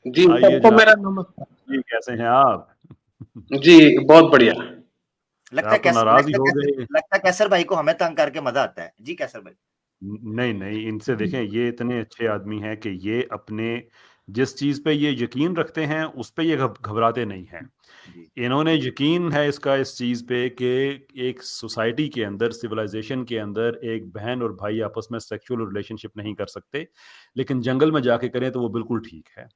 जी, आइए सबको जनाब मेरा नमस्कार। जी, कैसे हैं आप? जी, बहुत बढ़िया। आप तो नाराज ही हो गए। लगता है कैसर भाई को हमें तंग करके मजा आता है जी। कैसर भाई नहीं नहीं, इनसे देखें, ये इतने अच्छे आदमी हैं कि ये अपने जिस चीज पे ये यकीन रखते हैं उस पे ये घबराते नहीं हैं। जी इन्होंने यकीन है इसका इस चीज पे कि एक सोसाइटी के अंदर, सिविलाइजेशन के अंदर, एक बहन और भाई आपस में सेक्सुअल रिलेशनशिप नहीं कर सकते, लेकिन जंगल में जाके करें तो वो बिल्कुल ठीक है।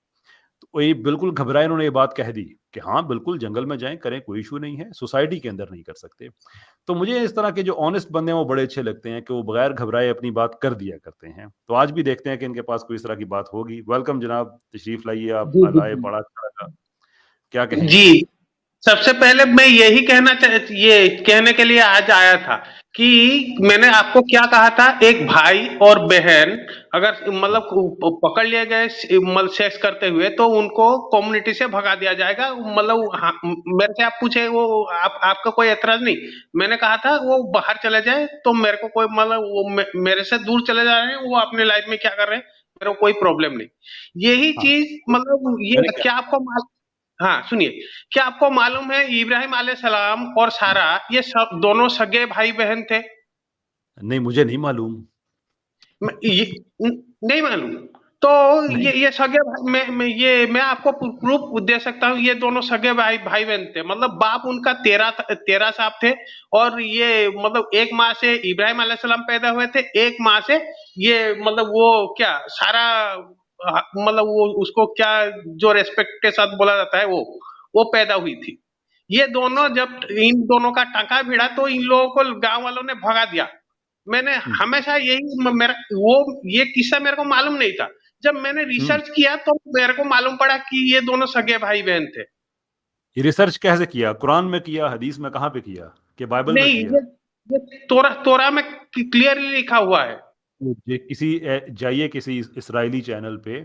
तो ये बिल्कुल घबराए, उन्होंने ये बात कह दी कि हाँ बिल्कुल जंगल में जाएं, करें, कोई इशू नहीं है, सोसाइटी के अंदर नहीं कर सकते। तो मुझे इस तरह के जो ऑनेस्ट बंदे हैं वो बड़े अच्छे लगते हैं कि वो बगैर घबराए अपनी बात कर दिया करते हैं। तो आज भी देखते हैं कि इनके पास कोई इस तरह की बात होगी। वेलकम जनाब, तशरीफ लाइए, आप जी, जी, लाए, जी। बड़ा अच्छा लगा। क्या कहेंगे? जी, सबसे पहले मैं यही ये कहने के लिए आज आया था कि मैंने आपको क्या कहा था, एक भाई और बहन अगर मतलब पकड़ लिए गए मतलब सेक्स करते हुए तो उनको कम्युनिटी से भगा दिया जाएगा। मतलब हाँ, मेरे से आप पूछे वो आपका कोई एतराज नहीं। मैंने कहा था वो बाहर चले जाए तो मेरे को कोई मतलब वो मेरे से दूर चले जा रहे हैं, वो अपने लाइफ में क्या कर रहे हैं मेरे को कोई प्रॉब्लम नहीं। यही हाँ, चीज मतलब मैंने ये क्या, क्या आपको हाँ, सुनिए, क्या आपको मालूम है इब्राहिम अलैहिस्सलाम और सारा ये सब दोनों सगे भाई-बहन थे? नहीं मुझे नहीं मालूम। ये नहीं मालूम? तो नहीं। ये सगे भाई मैं आपको प्रूफ दे सकता हूँ, ये दोनों सगे भाई-बहन थे। मतलब बाप उनका 13 साहब थे और ये मतलब एक माँ से इब्राहिम अलैहिस्सलाम पैदा हुए थे, एक माँ से ये मतलब वो क्या सारा मतलब वो उसको क्या जो रेस्पेक्ट के साथ बोला जाता है वो पैदा हुई थी। ये दोनों जब इन दोनों का टांका भिड़ा तो इन लोगों को गांव वालों ने भगा दिया। मैंने हम्म, हमेशा यही मेरा वो ये किस्सा मेरे को मालूम नहीं था। जब मैंने हम्म। रिसर्च किया तो मेरे को मालूम पड़ा कि ये दोनों सगे भाई बहन थे। ये रिसर्च कैसे किया? कुरान में किया, हदीस में, कहाँ पे किया, कि बाइबल में नहीं, किया? ये तोरा तोरा में क्लियरली लिखा हुआ है। ये किसी जाइए किसी इसराइली चैनल पे,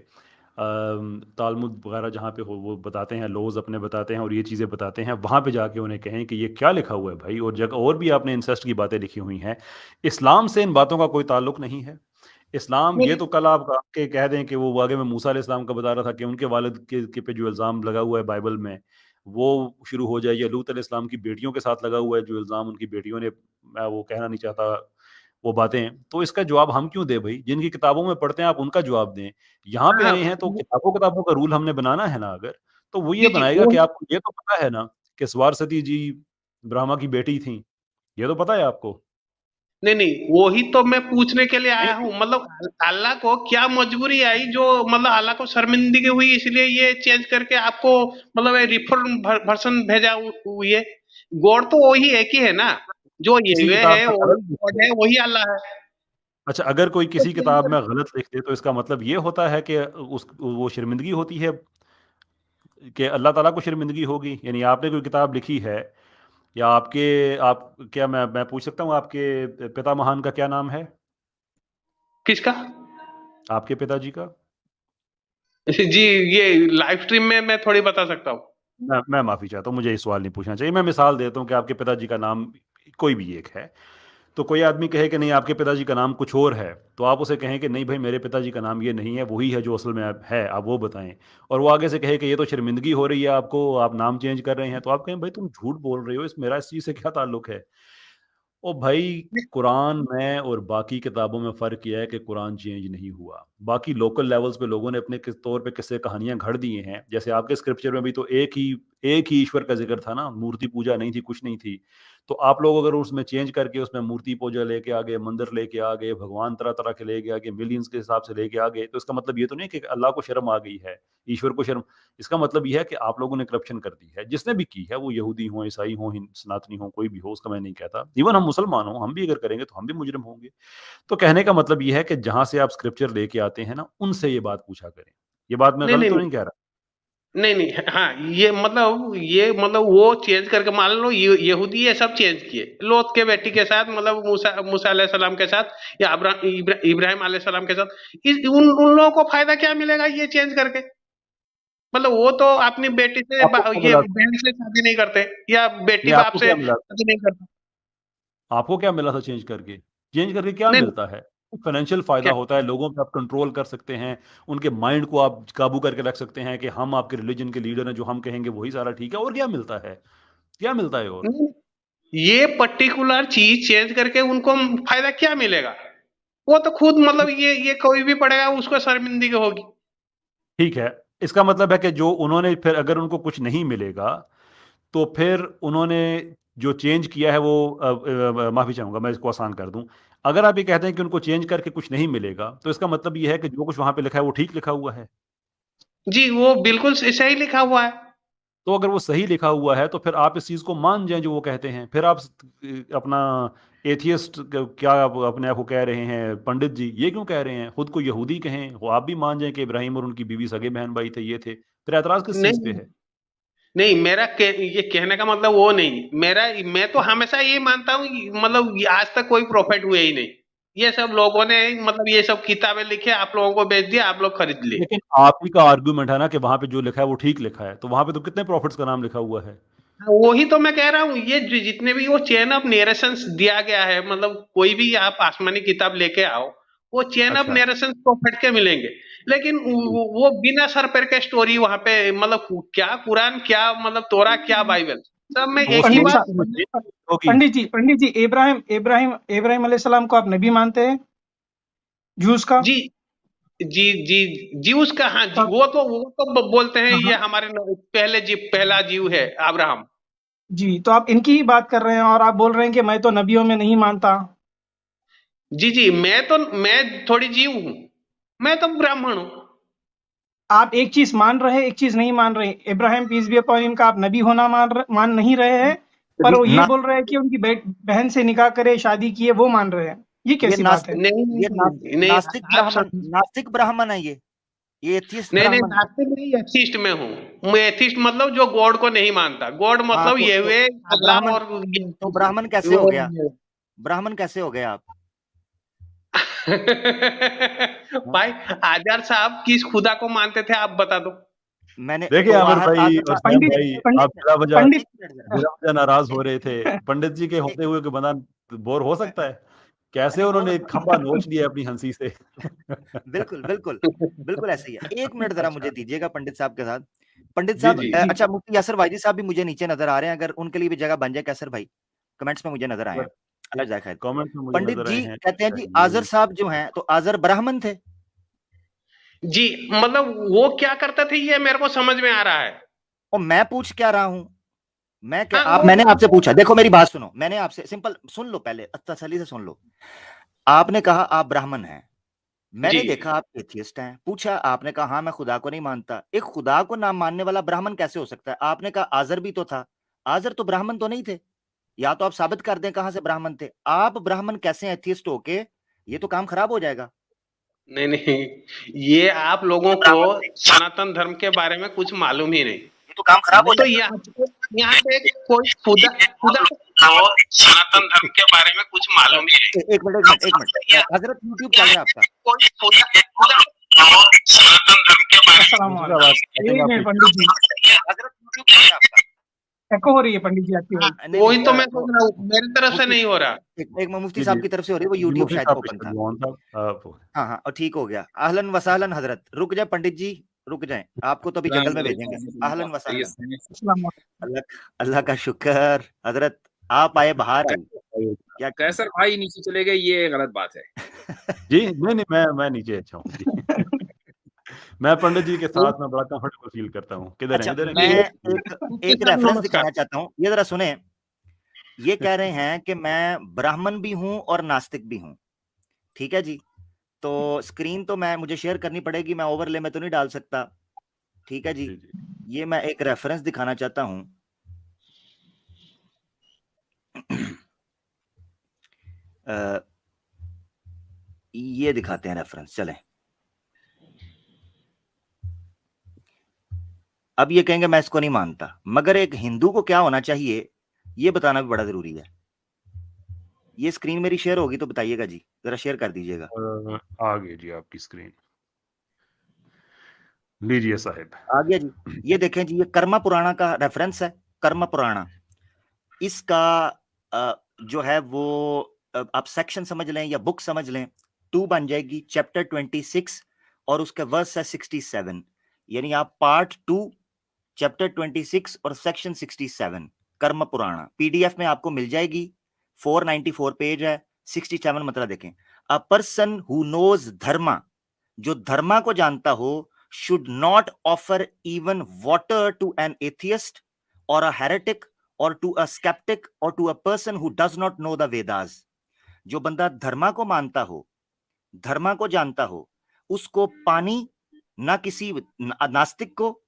तालमुद वगैरह जहाँ पे हो, वो बताते हैं, लॉज अपने बताते हैं और ये चीज़ें बताते हैं, वहाँ पे जाके उन्हें कहें कि ये क्या लिखा हुआ है भाई। और जगह और भी आपने इंसेस्ट की बातें लिखी हुई हैं। इस्लाम से इन बातों का कोई ताल्लुक नहीं है। इस्लाम, ये तो कल आप के कह दें कि वो आगे में मूसा अलैहिस्सलाम का बता रहा था कि उनके वालिद के पे जो इल्ज़ाम लगा हुआ है बाइबल में, वो शुरू हो जाए, या लूत अलैहिस्सलाम की बेटियों के साथ लगा हुआ है जो इल्ज़ाम उनकी बेटियों ने, मैं वो कहना नहीं चाहता वो बातें, तो इसका जवाब हम क्यों दें भाई? जिनकी किताबों में पढ़ते हैं आप उनका जवाब दें। यहाँ पे हाँ, आए हैं तो किताबों-किताबों का रूल हमने बनाना है ना अगर, तो वो ये जी, जी, बनाएगा वो कि आपको ये तो पता है ना कि स्वारसती जी ब्रह्मा की बेटी थीं। ये तो पता है आपको? नहीं, नहीं, वही तो मैं पूछने के लिए आया नहीं, हूँ। मतलब अल्लाह को क्या मजबूरी आई जो मतलब अल्लाह को शर्मिंदगी हुई इसलिए ये चेंज करके आपको मतलब रिफॉर्म वर्जन भेजा हुई है। गॉड तो वही एक ही है ना, जो किसी ये किताब है में वही गलत लिख गॉड दे। है वही अल्लाह है। अच्छा, अगर कोई तो किसी किताब चेंज में गलत लिख दे तो इसका मतलब ये होता है कि उस वो शर्मिंदगी होती है, कि अल्लाह ताला को शर्मिंदगी होगी? यानी आपने कोई किताब लिखी है, या आपके आप क्या, मैं पूछ सकता हूँ आपके पिता महान का क्या नाम है? किसका? आपके पिताजी का? जी, ये लाइव स्ट्रीम में मैं थोड़ी बता सकता हूँ। मैं माफ़ी चाहता हूँ, मुझे ये सवाल नहीं पूछना चाहिए। मैं मिसाल देता हूँ कि आपके पिताजी का नाम कोई भी एक है, तो कोई आदमी कहे कि नहीं आपके पिताजी का नाम कुछ और है, तो आप उसे कहें कि नहीं भाई मेरे पिताजी का नाम ये नहीं है, वही है जो असल में है, आप वो बताएं। और वो आगे से कहे कि ये तो शर्मिंदगी हो रही है आपको, आप नाम चेंज कर रहे हैं, तो आप कहें भाई तुम झूठ बोल रहे हो, इस मेरा इस चीज़ से क्या ताल्लुक है? ओ भाई, कुरान में और बाकी किताबों में फ़र्क यह है कि कुरान चेंज नहीं हुआ। बाकी लोकल लेवल्स पे लोगों ने अपने किस तौर पे किस्से कहानियाँ घड़ दिए हैं। जैसे आपके स्क्रिप्चर में भी तो एक ही ईश्वर का ज़िक्र था ना, मूर्ति पूजा नहीं थी, कुछ नहीं थी। तो आप लोग अगर उसमें चेंज करके उसमें मूर्ति पूजा लेके आ गए, मंदिर लेके आ गए, भगवान तरह-तरह के लेके आ गए, मिलियंस के हिसाब से लेके आ गए, तो इसका मतलब ये तो नहीं है कि अल्लाह को शर्म आ गई है, ईश्वर को शर्म। इसका मतलब ये है कि आप लोगों ने करप्शन कर दी है। जिसने भी की है, वो यहूदी हों, ईसाई हों, सनातनी हों, कोई भी हो, उसका मैं नहीं कहता। इवन हम मुसलमान हों, हम भी अगर करेंगे तो हम भी मुजरिम होंगे। तो कहने का मतलब ये है कि जहाँ से आप स्क्रिप्चर लेके आते हैं ना, उनसे ये बात पूछा करें। ये बात मैं नहीं, गलत नहीं, तो नहीं। नहीं कह रहा? नहीं, नहीं, हाँ, ये मतलब वो चेंज करके मान लो यहूदी ये सब चेंज किए। लोत के बेटी के साथ मतलब मूसा मूसा अलैहिस्सलाम के साथ या इब्राहिम अलैहिस्सलाम के साथ उन लोगों को फायदा क्या मिलेगा ये चेंज करके? मतलब वो तो अपनी बेटी से आपको क्या ये मिला? बहन से शादी नहीं करते या बेटी नहीं, बाप आपको से क्या मिला? शादी नहीं करते। आपको क्या मिला था चेंज करके? चेंज करके क्या नहीं, मिलता है? फाइनेंशियल फायदा क्या होता है, लोगों पे आप कंट्रोल कर सकते हैं, उनके माइंड को आप काबू करके रख सकते हैं कि हम आपके रिलीजन के लीडर हैं, जो हम कहेंगे वही सारा ठीक है। और क्या मिलता है, क्या मिलता है और? नहीं, ये पर्टिकुलर चीज चेंज करके उनको फायदा क्या मिलेगा? वो तो खुद मतलब ये कोई भी पढ़ेगा उसको शर्मिंदगी होगी। ठीक है, इसका मतलब है कि जो उन्होंने फिर अगर उनको कुछ नहीं मिलेगा, तो फिर उन्होंने जो चेंज किया है वो माफ़ी चाहूँगा, मैं इसको आसान कर दूँ। अगर आप ये कहते हैं कि उनको चेंज करके कुछ नहीं मिलेगा, तो इसका मतलब ये है कि जो कुछ वहाँ पे लिखा है वो ठीक लिखा हुआ है। जी, वो बिल्कुल सही लिखा हुआ है। तो अगर वो सही लिखा हुआ है, तो फिर आप इस चीज़ को मान जाएँ जो वो कहते हैं। फिर आप अपना एथियस्ट क्या आप अपने आप को कह रहे हैं पंडित जी, ये क्यों कह रहे हैं? खुद को यहूदी कहें, वो आप भी मान जाएँ कि इब्राहिम और उनकी बीवी सगे बहन-भाई थे, ये थे। फिर ऐतराज़ किस चीज़ पे नहीं, है? नहीं, ये कहने का मतलब वो नहीं। मैं तो हमेशा ये मानता हूँ मतलब आज तक कोई प्रॉफिट हुए ही नहीं। ये सब लोगों ने मतलब ये सब किताबें लिखी, आप लोगों को बेच दिया, आप लोग खरीद लिए। लेकिन आप ही का आर्गुमेंट है ना कि वहाँ पे जो लिखा है वो ठीक लिखा है। तो वहाँ पे तो कितने प्रॉफिट्स का नाम लिखा हुआ है। वही तो मैं कह रहा हूँ, ये जितने भी वो चेन ऑफ नरेशंस दिया गया है, मतलब कोई भी आप आसमानी किताब लेके आओ, वो चेन ऑफ अच्छा, नरेशंस को फट के मिलेंगे। लेकिन जी। वो बिना सर पैर के स्टोरी वहां पे, मतलब क्या कुरान, क्या मतलब तोरा, क्या बाइबल, सब में वो एक ही पंडित स्टोरी बात। साहब, होगी। पंडित जी, इब्राहिम इब्राहिम इब्राहिम अलैहिस्सलाम को आप नबी मानते हैं जूस का? जी, जी, जी, जीव उसका, हाँ जी, तो वो तो बोलते हैं हाँ, ये हाँ, हमारे पहला जीव है अब्राहम। जी, तो आप इनकी ही बात कर रहे हैं और आप बोल रहे हैं कि मैं तो नबियों में नहीं मानता। जी, जी, मैं थोड़ी जीव हूँ, मैं तो ब्राह्मण हूँ। आप एक चीज मान रहे हैं, एक चीज नहीं मान रहे। Ibrahim peace be upon him का आप नबी होना मान नहीं रहे हैं, पर वो ये ना, बोल रहे हैं कि उनकी बहन से निकाह करे, शादी किए, वो मान रहे हैं। ये ये कैसी बात है? नहीं, ये नहीं, नहीं, आप समझ, नास्तिक ब्राह्मण है ये एथियस्ट नहीं, नहीं, ब्राह्मण। नास्तिक नहीं, एथिस्ट में हूँ मैं। एथिस्ट मतलब जो गॉड को नहीं मानता, गॉड हाँ, मतलब ये हुए तो अल्लाह ब्राह्मण, और तो ब्राह्मण कैसे हो वो गया? ब्राह्मण कैसे हो गए आप? हाँ? भाई, आजाद साहब किस खुदा को मानते थे, आप बता दो। मैंने देखिए तो आमिर भाई आदर और साहब, सैम पंडित भाई, आप पंडित बिला वजह पंडित एक नाराज हो रहे थे। पंडित पंडित जी के मिनट, होते हुए कोई बंदा बोर हो सकता है? कैसे अरे वो उन्होंने खंबा नोच लिया अपनी हंसी से। बिल्कुल बिल्कुल बिल्कुल ऐसे ही है। एक मिनट जरा मुझे अच्छा, दीजिएगा पंडित साहब के साथ। पंडित जी साहब, जी। जी, अच्छा, मुफ्ती यासर वाइदी साहब भी मुझे नीचे नजर आ रहे हैं, अगर उनके लिए भी जगह बन जाए कैसर भाई, कमेंट्स में मुझे नजर आए हैं। अल्लाह जाए खैर। कमेंट्स में मुझे पंडित नजर आए जी हैं। कहते हैं जी आजर चाहिए। साहब जो हैं, तो आजर ब्राह्मण थे। जी, मतलब वो क्या करते थे ये मेरे को समझ में आ रहा है। और मैं पूछ क्या रहा हूं, मैं क्या हाँ, आप, मैंने आपसे पूछा, देखो मेरी बात सुनो, मैंने आपसे सिंपल सुन लो, पहले तसल्ली से सुन लो। आपने कहा आप ब्राह्मण हैं, जी, मैंने देखा आप एथियस्ट हैं, पूछा, आपने कहा हाँ मैं खुदा को नहीं मानता। एक खुदा को ना मानने वाला ब्राह्मण कैसे हो सकता है? आपने कहा आजर भी तो था, आजर तो ब्राह्मण तो नहीं थे। या तो आप साबित कर दें कहां से ब्राह्मण थे। आप ब्राह्मण कैसे एथियस्ट होके, ये तो काम खराब हो जाएगा। नहीं, नहीं, ये आप लोगों को ब्राह्मण थे, सनातन धर्म के बारे में कुछ मालूम ही नहीं। ये तो काम खराब हो तो जाएगा। यहाँ पे कोई खुदा खुदा को सनातन धर्म के बारे में कुछ मालूम ही नहीं। एक मिनट एक मिनट, हजरत यूट्यूब चल रहा है आपका। कोई खुदा को सनातन धर्म के बारे अस्सलाम दूसरा वालेकुम। बात एक मिनट पंडित जी, हजरत यूट्यूब चल रहा है आपका। एको हो रही है पंडित जी आपकी में, वॉइस। नहीं वही नहीं, तो मैं सोच रहा हूँ, मेरी तरफ से मुफ्ती, नहीं हो रहा। एक मुफ्ती जी साहब जी की तरफ से हो रही है, वो जी, यूट्यूब मुफ्ती शायद साहब ओपन पे था। जवान साहब। हाँ हाँ, और ठीक हो गया। अहलन वसाहलन हजरत, रुक जाए पंडित जी, रुक जाए, आपको तो अभी जंगल में भेजेंगे। अहलन वसाहलन, अस्सलाम वालेकुम। अल्लाह अल्लाह का शुक्र हजरत, आप आए, बाहर आई, क्या कैसर भाई नीचे चले गए, ये गलत बात है। जी नहीं नहीं, मैं नीचे अच्छा हूँ जी। मैं पंडित जी के साथ में बड़ा कंफर्टेबल फील करता हूँ। किधर हैं, अच्छा, इधर हैं, मैं नीचे। एक रेफरेंस दिखाना चाहता हूँ, ये जरा सुने। ये कह रहे हैं कि मैं ब्राह्मण भी हूं और नास्तिक भी हूं, ठीक है जी। तो स्क्रीन तो मुझे शेयर करनी पड़ेगी, मैं ओवरले में तो नहीं डाल सकता, ठीक है जी। जी जी ये मैं एक रेफरेंस दिखाना चाहता हूं। ये दिखाते हैं रेफरेंस, चलें। अब ये कहेंगे मैं इसको नहीं मानता, मगर एक हिंदू को क्या होना चाहिए ये बताना भी बड़ा जरूरी है। ये स्क्रीन मेरी शेयर होगी तो बताइएगा जी, जरा शेयर कर दीजिएगा। आ गई जी आपकी स्क्रीन, लीजिए साहिब। आ गया जी। ये देखें जी, ये कर्मा पुराणा का रेफरेंस है। कर्मा पुराणा, इसका जो है वो आप सेक्शन समझ लें या बुक समझ लें, 2 बन जाएगी चैप्टर 26 और उसका वर्स है 67, यानी आप पार्ट 2 चैप्टर 26 और सेक्शन 67 कर्म पुराण पीडीएफ में आपको मिल जाएगी। 494 पेज है, 67 मतलब देखें, a person who knows dharma, जो धर्मा को जानता हो, should not offer even water to an atheist or a heretic or to a skeptic or to a person who does not know the Vedas. जो बंदा धर्मा को मानता हो, धर्मा को जानता हो, उसको पानी ना किसी नास्तिक को,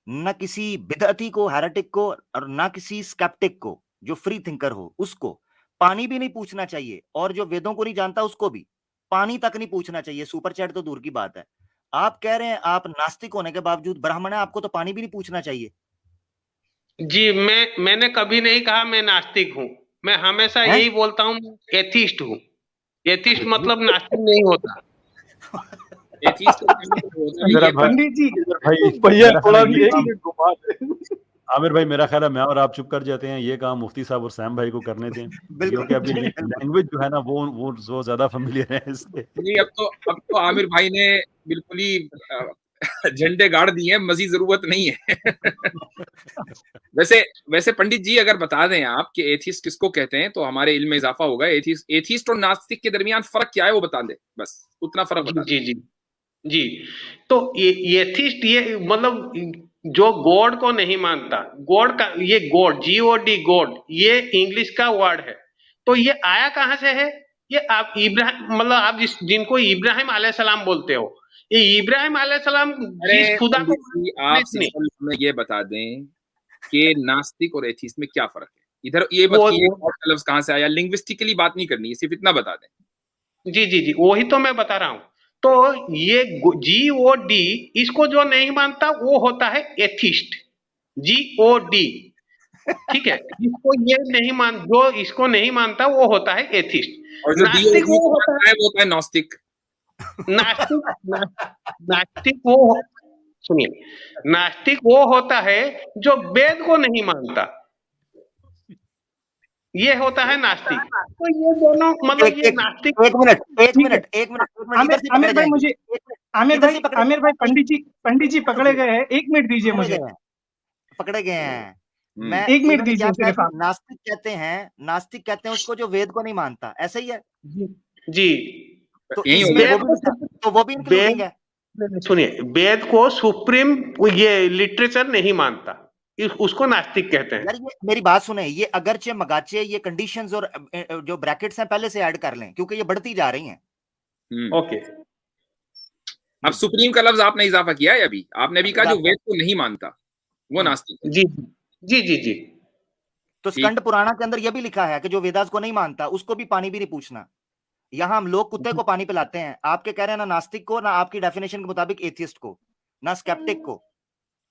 ना किसी बिदअती को, हेरेटिक को, और ना किसी स्केप्टिक को जो फ्री थिंकर हो, उसको पानी भी नहीं पूछना चाहिए, और जो वेदों को नहीं जानता उसको भी पानी तक नहीं पूछना चाहिए। सुपर चैट तो दूर की बात है। आप कह रहे हैं आप नास्तिक होने के बावजूद ब्राह्मण है, आपको तो पानी भी नहीं पूछना चाहिए। जी, मैंने कभी नहीं कहा मैं नास्तिक हूँ। मैं हमेशा हैं? यही बोलता हूँ एथिस्ट हूँ। एथिस्ट मतलब नास्तिक नहीं होता। एथिस्ट तो होता नहीं मेरा है, भाई पंडित जी भाई भैया मेरा थोड़ा ख्याल है भी ये एक काम मिनट घुमा दे। आमिर भाई, मेरा ख्याल है मैं और आप चुप कर जाते हैं, ये काम मुफ्ती साहब और सैम भाई को करने दें, बिल्कुल क्योंकि अभी बिल्कुल। लैंग्वेज जो है ना वो ज्यादा फेमिलियर है इससे। नहीं। अब तो आमिर भाई ने बिल्कुल ही झंडे गाड़ दिए हैं, मजीद जरूरत नहीं है। वैसे पंडित जी अगर बता दें आप कि एथिस्ट किसको कहते हैं तो हमारे इल्म में इजाफा होगा। एथिस्ट और नास्तिक के दरमियान फर्क क्या है वो बता दें, बस उतना फर्क बता दें। जी जी जी। तो ये एथिस्ट, ये मतलब जो गॉड को नहीं मानता, गॉड का ये गॉड GOD गॉड, ये इंग्लिश का वर्ड है। तो ये आया कहां से है? ये आप इब्राहिम, मतलब आप जिनको इब्राहिम अलैहिस्सलाम बोलते हो, ये इब्राहिम अलैहिस्सलाम अरे जिस खुदा को पंडित जी, आप नहीं, सिंपल हमें ये बता दें कि नास्तिक और एथिस्ट में क्या फर्क है। इधर ये मत वो कि गॉड का लफ्ज कहां से आया, लिंग्विस्टिकली बात नहीं करनी है, सिर्फ इतना बता दें। जी जी जी, वही तो मैं बता रहा हूं। तो ये GOD, इसको जो नहीं मानता वो होता है एथिस्ट। GOD, ठीक है। जिसको ये नहीं मान, जो इसको नहीं मानता वो होता है एथिस्ट। और जो नास्तिक DOD वो होता है, वो होता है नॉस्टिक। नास्तिक वो, सुनिए, नास्तिक वो होता है जो वेद को नहीं मानता, ये होता है नास्तिक। तो ये दोनों मतलब ये नास्तिक। एक मिनट ठीक है। इधर से आमिर पकड़े भाई मुझे, आमिर इधर भाई से पकड़े आमिर भाई पंडित जी पकड़े गए हैं, 1 मिनट दीजिए मुझे। पकड़े गए हैं। मैं 1 मिनट इन्होंने दीजिए क्या कहा सिर्फ कि आप। नास्तिक कहते हैं उसको जो वेद को नहीं मानता, ऐसा ही है। जी, तो यही इसमें होता है। वो भी इंक्लूडिंग है। सुनिए, वेद को सुप्रीम ये लिटरेचर नहीं मानता, उसको नास्तिक कहते हैं। यार ये मेरी बात सुने, ये अगरचे मगाचे ये कंडीशंस और जो ब्रैकेट्स हैं पहले से ऐड कर लें, क्योंकि ये बढ़ती जा रही हैं। ओके। अब सुप्रीम का लफ्ज आपने इजाफा किया है, अभी आपने भी कहा जो वेद को नहीं मानता वो नास्तिक है। जी जी जी जी। तो स्कंद पुराण के अंदर यह भी लिखा है कि जो वेदास को नहीं मानता उसको भी पानी भी नहीं पूछना। यहां हम लोग कुत्ते को पानी पिलाते हैं, आपके कह रहे हैं ना नास्तिक को, ना आपकी डेफिनेशन के मुताबिक एथियस्ट को, ना स्केप्टिक को।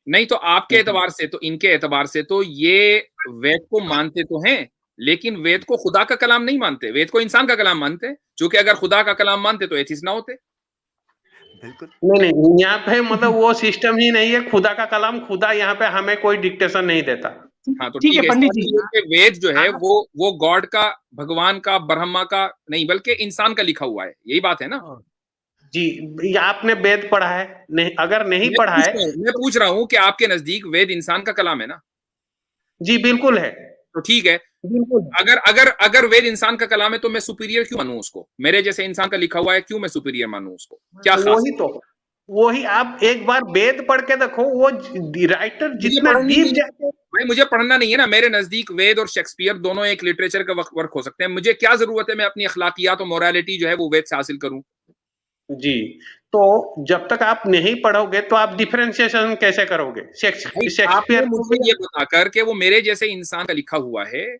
नहीं तो आपके एतबार से, तो इनके एतबार से तो ये वेद को मानते तो हैं, लेकिन वेद को खुदा का कलाम नहीं मानते, वेद को इंसान का कलाम मानते हैं। क्योंकि अगर खुदा का कलाम मानते तो एथिस्ट ना होते। बिल्कुल नहीं, यहाँ पे मतलब वो सिस्टम ही नहीं है। खुदा का कलाम, खुदा यहाँ पे हमें कोई डिक्टेशन नहीं देता। हाँ तो ठीक है पंडित जी। वेद जो है वो गॉड का, भगवान का, ब्रह्मा का नहीं बल्कि इंसान का लिखा हुआ है, यही बात है ना। जी, आपने वेद पढ़ा है? नहीं, अगर नहीं पढ़ा है, मैं पूछ रहा हूँ कि आपके नजदीक वेद इंसान का कलाम है ना। जी बिल्कुल है। तो ठीक है, बिल्कुल। अगर वेद इंसान का कलाम है तो मैं सुपीरियर क्यों मानूं उसको? मेरे जैसे इंसान का लिखा हुआ है, क्यों मैं सुपीरियर मानूं उसको? क्या खास? वही तो, वही आप एक बार वेद पढ़ के देखो, वो राइटर जितना डीप जाते। भाई मुझे पढ़ना नहीं है ना, मेरे नजदीक वेद और शेक्सपियर दोनों एक लिटरेचर का वर्क हो सकते हैं। मुझे क्या जरूरत है मैं अपनी अखलाकियात और मोरालिटी जो है वो वेद से हासिल करूं? जी, तो जब तक आप नहीं पढ़ोगे तो आप डिफरेंशिएशन कैसे करोगे? शेक्सपियर मुझे ये बताकर कि वो मेरे जैसे इंसान का लिखा हुआ है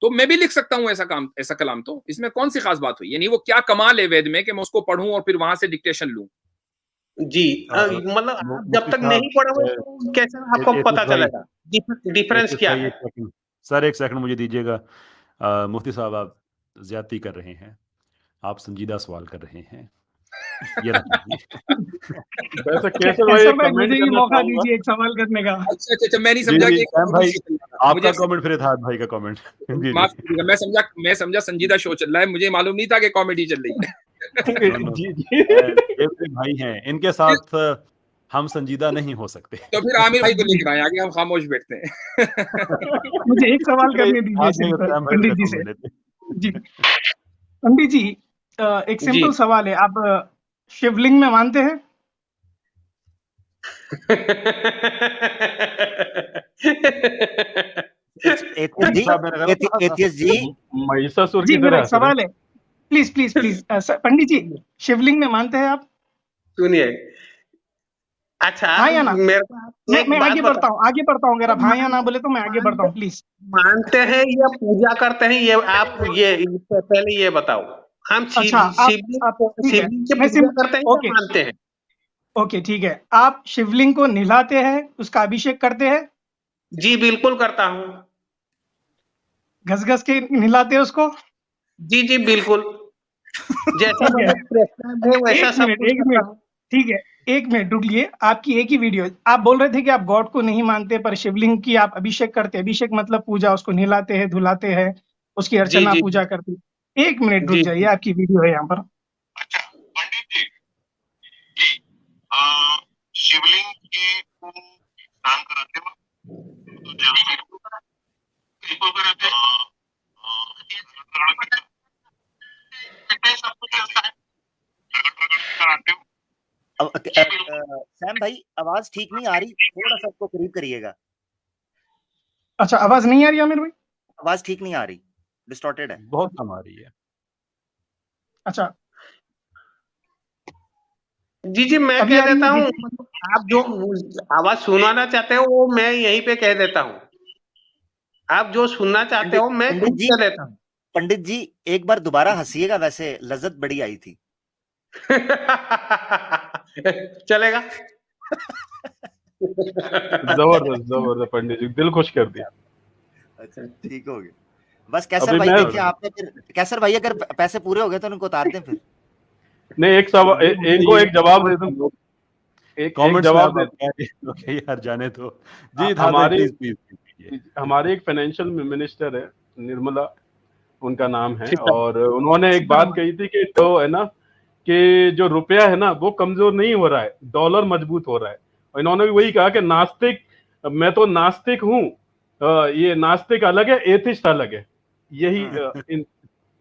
तो मैं भी लिख सकता हूं ऐसा कलाम, तो इसमें कौन सी खास बात हुई? यानी वो क्या कमाल है वेद में कि मैं उसको पढ़ूं और फिर वहां से डिक्टेशन लूं? जी, मतलब जब तक नहीं पढ़ोगे तो कैसे आपको पता चलेगा डिफरेंस क्या है? सर एक सेकंड मुझे दीजिएगा। मुफ्ती साहब आप ज्यादती कर रहे हैं, आप संजीदा सवाल कर रहे हैं। ये वैसे कैसे भाई मुझे भी मौका दीजिए एक सवाल करने का। अच्छा मैं नहीं समझा कि भाई आपका कमेंट फिर था भाई का कमेंट। माफ कीजिएगा, मैं समझा संजीदा शो चल रहा है, मुझे मालूम नहीं था कि कॉमेडी चल रही है। नो, जी जी ये मेरे भाई हैं, इनके साथ हम संजीदा नहीं हो सकते। तो फिर आमिर भाई को लेकर आए, आगे हम खामोश बैठते हैं। मुझे एक सवाल चलिए, करने दीजिए बाद में सिंपल सैम भाई पंडित जी को से। मिल लेते हैं। जी पंडित जी, एक जी सिंपल सवाल है, आप शिवलिंग में मानते हैं? एथियस जी, साहब मैंने गलत कहा था? एथियस जी, महिषासुर जी की मेरा तरह एक हंस रहे सवाल है, प्लीज प्लीज प्लीज पंडित जी, शिवलिंग में मानते हैं आप? सुनिए, अच्छा हाँ या ना? मेरे को आप एक मैं बात आगे बढ़ता हूँ, आगे बढ़ता हूँ, अगर आप हाँ या ना बोले तो मैं आगे बढ़ता मानते हूँ, प्लीज। मानते हैं या पूजा करते हैं, ये आप ये पहले ये बताओ। हम अच्छा, आप ठीक है, शिवलिंग की मैं पूजा सिम करते हैं या ओके मानते हैं? ओके ठीक है, आप शिवलिंग को नहलाते हैं, उसका अभिषेक करते हैं, जी बिल्कुल करता हूँ। घस घस के नहलाते हैं उसको? जी जी बिल्कुल, जैसा ठीक है, मुझे प्रेस्क्राइब है वैसा सब कुछ एक करता मिनट, हूँ। ठीक है, एक मिनट रुकिए। आपकी एक ही वीडियो, आप बोल रहे थे कि आप गॉड को नहीं मानते पर शिवलिंग की आप अभिषेक करते हैं, अभिषेक मतलब पूजा, उसको नहलाते हैं, धुलाते हैं, उसकी जी अर्चना जी पूजा करते हैं। एक मिनट रुक जी जाइए, आपकी वीडियो है यहाँ पर। पंडित जी जी शिवलिंग की को स्नान कराते हो तो जब इसको कराते सब कुछ चलता है कराते हो। सैम भाई आवाज ठीक नहीं आ रही, थोड़ा सा उसको करीब करिएगा, अच्छा, आवाज नहीं आ रही आमिर भाई? आवाज ठीक नहीं आ रही, डिस्टॉर्टेड है। बहुत कम आ रही है। अच्छा, जी जी मैं अभी कह आ रही देता है हूँ, दीदी? आप जो आवाज सुनाना चाहते हो वो मैं यहीं पे कह देता हूँ। आप जो सुनना चाहते हो मैं पंडित खुद जी, कह देता हूँ। पंडित जी एक बार दोबारा हंसिएगा, वैसे लज्जत बड़ी आई थी। चलेगा। जबरदस्त जबरदस्त पंडित जी, दिल खुश कर दिया। अच्छा ठीक हो गया। बस कैसर अभी भाई मैं देखिए, आपने फिर कैसर भाई अगर पैसे पूरे हो गए तो उनको उतार दें फिर। नहीं, एक सवाल इनको एक जवाब दे दूं, एक कमेंट्स में जवाब आप दे। ओके यार, जाने दो जी। था हमारी प्लीज प्लीज। हमारी एक फाइनेंशियल मिनिस्टर है, निर्मला उनका नाम है, ठीक है। और उन्होंने एक बात कही थी कि जो है ना, कि जो रुपया है ना वो कमजोर नहीं हो रहा है, डॉलर मजबूत हो रहा है। और इन्होंने भी वही कहा कि नास्तिक, मैं तो नास्तिक हूँ, ये नास्तिक अलग है, एथिस्ट अलग है। यही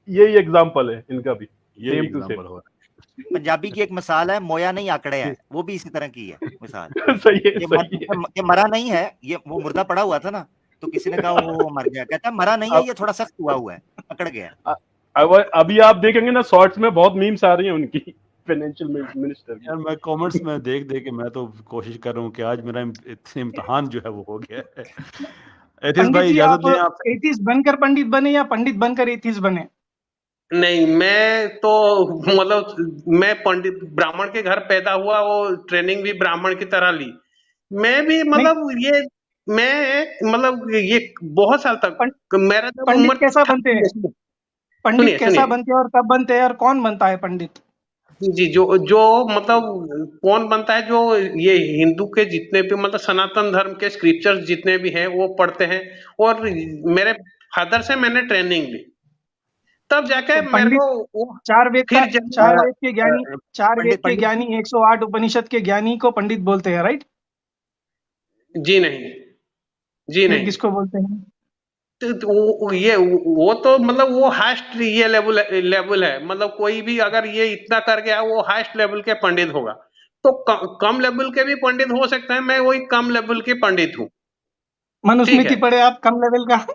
यही एग्जाम्पल है इनका भी, ये सेम टू एग्जांपल सेम। हो पंजाबी की एक मिसाल है, मोया नहीं आंकड़े है, वो भी इसी तरह की है मिसाल। सही है, ये सही है। ये मरा नहीं है, ये वो मुर्दा पड़ा हुआ था ना, तो किसी ने कहा वो मर गया, कहता है मरा नहीं है, ये थोड़ा सख्त हुआ है, अकड़ गया। अभी आप देखेंगे ना शॉर्ट्स में बहुत मीम्स आ रही हैं उनकी, फाइनेंशियल मिनिस्टर यार। मैं कमेंट्स में देख देख के मैं तो कोशिश कर रहा हूँ कि आज मेरा इम्तिहान जो है वो हो गया है। एथिस पंडित भाई जी, इजाजत आप लें आप। एथिस्ट बनकर पंडित बने या पंडित बनकर एथिस्ट बने? नहीं, मैं तो मतलब मैं पंडित ब्राह्मण के घर पैदा हुआ, वो ट्रेनिंग भी ब्राह्मण की तरह ली। मैं भी नहीं, मतलब ये मैं मतलब ये बहुत साल तक मेरा जब पंडित उम्र कैसा था, बनते हैं? पंडित सुनिए कैसा सुनिए बनते हैं और कब बनते हैं और कौन बनता है पंडित? जी जी जो जो मतलब कौन बनता है, जो ये हिंदू के जितने भी मतलब सनातन धर्म के स्क्रिप्चर्स जितने भी हैं वो पढ़ते हैं, और मेरे फादर से मैंने ट्रेनिंग ली, तब जाके तो मेरे पंडित को वो चार वेद का, फिर जब चार वेद के ज्ञानी, चार वेद पंडित के पंडित ज्ञानी, 108 उपनिषद के ज्ञानी को पंडित बोलते हैं, राइट? जी नहीं, जी फिर नहीं। किसको बोलते हैं? तो वो तो मतलब वो हाईएस्ट ये लेवल है, मतलब कोई भी अगर ये इतना कर गया वो हाईएस्ट लेवल के पंडित होगा। तो कम लेवल के भी पंडित हो सकते हैं, मैं वही कम लेवल के पंडित हूँ। ठीक है। मनुस्मृति पढ़े आप कम लेवल का?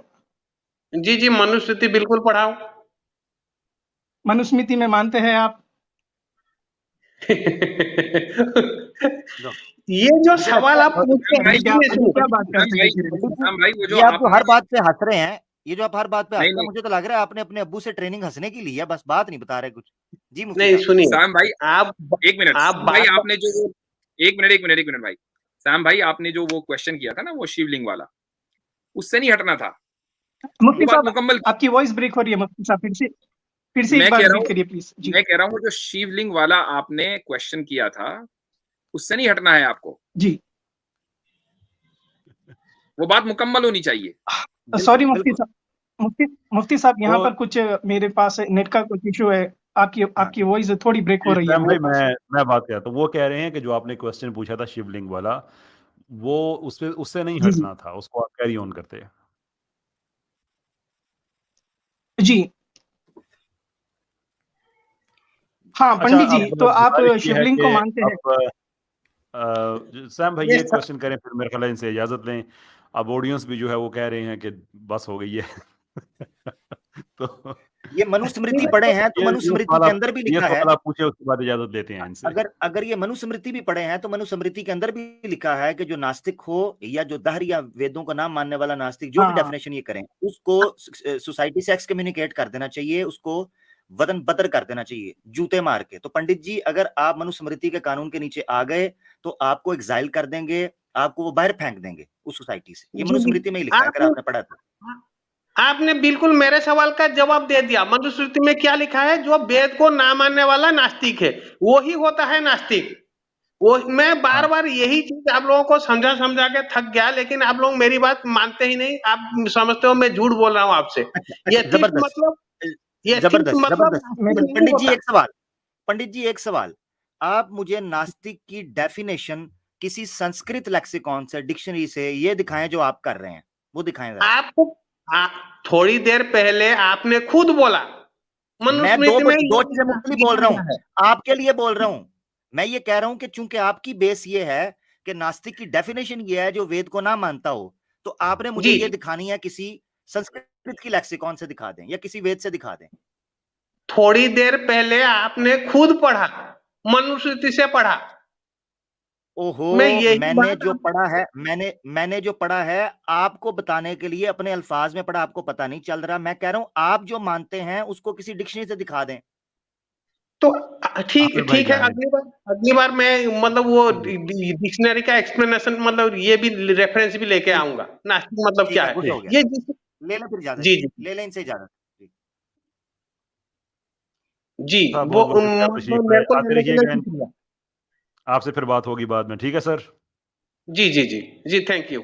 जी जी मनुस्मृति बिल्कुल पढ़ाओ। मनुस्मृति में मानते हैं आप? ये जो मुझे सवाल लगता आप है पूछते हैं, भाई क्या सुनिए पंडित क्या सुनिए बात करते हैं फिर? राम भाई वो जो ये आप जो आपने हर बात पे हंस रहे हैं, ये जो आप हर बात पे हंस नहीं रहे हैं, नहीं मुझे तो लग रहा है आपने अपने अब्बू से ट्रेनिंग हंसने की ली है, बस बात नहीं बता रहे कुछ। जी मुफ्ती नहीं साहब। सुनिए, साम भाई आप एक मिनट, आप साम भाई बात आपने जो वो एक मिनट भाई, साम भाई आपने जो वो क्वेश्चन किया था ना वो शिवलिंग वाला, उससे नहीं हटना था, मुफ्ती वो बात साहब, मुकम्मल की। आपकी वॉइस ब्रेक हो रही है मुफ्ती साहब, फिर से एक मैं बार कह रहा रिपीट हूँ करिए प्लीज जी। मैं कह रहा हूँ वो जो शिवलिंग वाला आपने क्वेश्चन किया था उससे नहीं हटना है आपको, जी वो बात मुकम्मल होनी चाहिए। सॉरी मुफ्ती बिल्कुल। साहब, मुफ्ती मुफ्ती साहब, यहाँ तो पर कुछ मेरे पास नेट का कुछ इशू है, आपकी वॉइस थोड़ी ब्रेक हो रही है सैम भाई मेरे पास। मैं बात करता हूँ। वो कह रहे हैं कि जो आपने क्वेश्चन पूछा था शिवलिंग वाला, वो उससे नहीं जी जी हटना था, उसको आप कैरी ऑन करते हैं। जी। हाँ अच्छा, पंडित जी, अब तो आप गुजारिश ये है शिवलिंग को कि मानते हैं? अब सैम भाई ये ये क्वेश्चन करें, फिर मेरे ख्याल है इनसे इजाजत लें। अब ऑडियंस भी जो है वो कह रहे हैं कि बस हो गई है। तो ये मनुस्मृति पढ़े हैं तो ये मनुस्मृति सवाल के आप अंदर भी ये लिखा है। सवाल आप पूछे, उसके बाद इजाजत लेते हैं इनसे। अगर ये मनुस्मृति भी पढ़े हैं तो मनुस्मृति के अंदर भी लिखा है कि जो नास्तिक हो या जो दहर या वेदों को ना मानने वाला नास्तिक, जो भी हाँ डेफिनेशन ये करें, उसको सोसाइटी से एक्सकम्युनिकेट कर देना चाहिए, उसको वतन बदर कर देना चाहिए जूते मार के। तो पंडित जी, अगर आप मनुस्मृति के कानून के नीचे आ गए तो आपको एग्जाइल कर देंगे, आपको वो बाहर फेंक देंगे उस सोसाइटी से। ये जी जी मनुस्मृति में ही लिखा है, अगर आपने आपने पढ़ा था। आपने बिल्कुल मेरे सवाल का जवाब दे दिया। मनुस्मृति में क्या लिखा है? जो वेद को ना मानने वाला नास्तिक है, वो ही होता है नास्तिक। वो मैं बार बार यही चीज आप लोगों को समझा समझा के थक गया, लेकिन आप लोग मेरी बात मानते ही नहीं। आप समझते हो मैं झूठ बोल रहा हूँ आपसे। अच्छा, एथिस्ट जबरदस्त, मतलब एथिस्ट जबरदस्त, मतलब जबरदस्त। नास्तिक नहीं पंडित जी होता। एक सवाल, पंडित जी एक सवाल, आप मुझे नास्तिक की डेफिनेशन किसी संस्कृत लेक्सिकॉन से, डिक्शनरी से ये दिखाएं जो आप कर रहे हैं, वो दिखाएं जरा। आपको थोड़ी देर पहले आपने खुद बोला मैं दो मनुस्मृति में ये दो चीजें मुख्तलिफ बोल रहा लिखा हूं, है। आपके लिए बोल रहा हूं। मैं ये कह रहा हूं कि चूंकि आपकी बेस ये है कि नास्तिक की डेफिनेशन ये है जो वेद को ना मानता हो, तो आपने मुझे जी ये दिखानी है, किसी संस्कृत की लेक्सिकॉन से दिखा दें या किसी वेद से दिखा दें। थोड़ी देर पहले आपने खुद पढ़ा, मनुस्मृति से पढ़ा। ओहो, मैं यही मैंने बात जो पढ़ा है, मैंने जो पढ़ा है आपको बताने के लिए अपने अल्फाज में पढ़ा, आपको पता नहीं चल रहा। मैं कह रहा हूं आप जो मानते हैं उसको किसी डिक्शनरी से दिखा दें। तो ठीक आमिर भाई ठीक है। जाने अगली बार मैं मतलब वो डिक्शनरी का एक्सप्लेनेशन मतलब ये भी रेफरेंस भी लेके ठीक, आऊंगा। नास्तिक मतलब ठीक क्या है, गुड है हो गया। ये ले लें फिर इजाजत, जी जी ले लें इनसे इजाजत। जी वो बहुत बहुत शुक्रिया तशरीफ मेरे लाए, को आते लेने के लिए रहिएगा। शुक्रिया। आपसे फिर बात होगी बाद में, ठीक है सर। जी जी जी जी, थैंक यू।